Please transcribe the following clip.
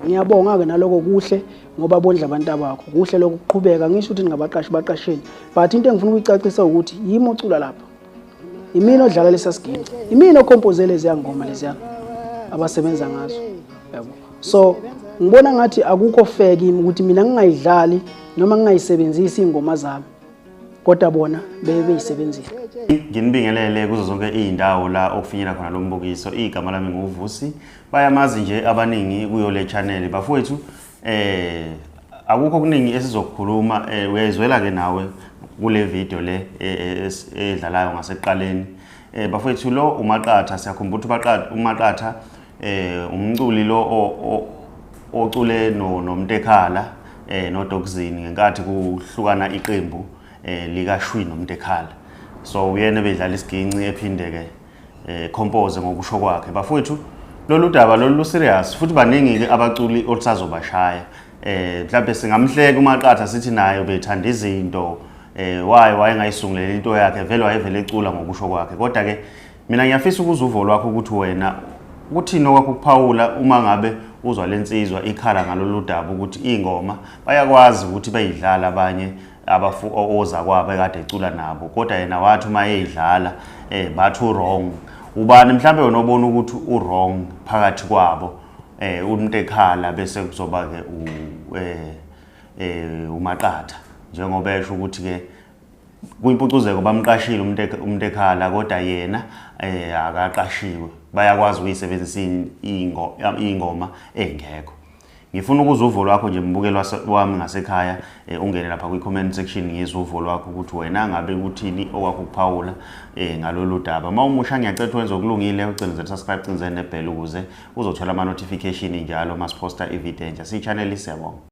Ngiyabonga ke naloko kuhle ngoba bondla abantu abakho kuhle lokuqhubeka ngisho ukuthi ngabaqashi baqasheni but into engifuna ukuyicacisa ukuthi yimi ocula lapha imina odlala lesasigidi imina ocompose lezi ngoma lezi abasebenza ngazo yabo so ngibona ngathi akukho fair kimi ukuthi mina ngingayidlali noma ngingayisebenzisi ingoma zami kodwa bona beyisebenzile. Nginibingelele kuzo zonke izindawo la okufinyela khona lo mbukiso. Igama lami nguVusi. Bayamazi nje abaningi kuyo le channel bafowethu. Akukho kuningi esizokukhuluma uyayizwela ke nawe kule video le edlalayo ngaseqaleni. Bafowethu lo umaqatha siyakhumbula umaqatha umculi lo ocule nomntekhala noDokzini ngenkathi kuhlukana iqembu lika Shwi nomntekhala. So uyena bedlala isiginci ephinde ke compose ngokusho kwakhe. Bafowethu lolu daba lolu serious futhi baningi ke abaculi olusazobashaya. Mhlawumbe singamhleka umaqatha sithi nayo bethanda izinto wayengayisunguleli into yakhe vele wayevele ecula ngokusho kwakhe. Kodwa ke mina ngiyafisa ukuzuvo lwakho ukuthi wena uthini okwakho ukuphawula uma ngabe uzwa lensizwa ikhala ngalolu daba ukuthi ingoma bayakwazi ukuthi bayidlala abanye oza kwabo ekade ecula nabo kodwa yena wathi uma eyidlala bathi wrong. Ubani mhlambe unobona ukuthi wrong phakathi kwabo umntekhala bese kuzoba ke umaqatha njengoba esho ukuthi ke kuyimpucuzeko bamqashile umntekhala kodwa yena akaqashiwe bayakwazi ukuyisebenzisa ingoma engekho. Ngifuna ukuzuvo lwakho nje mbukelo wami ngasekhaya ungene lapha kwi-comment section ngizuvo lwakho ukuthi wena ngabe uthini okwakho ukuphawula ngalolu daba. Mawumusha ngiyacela wenze okulungile ucinezele subscribe cinezele nebell ukuze uzothola ama notification njalo masiposta evidence si channel siyabonga.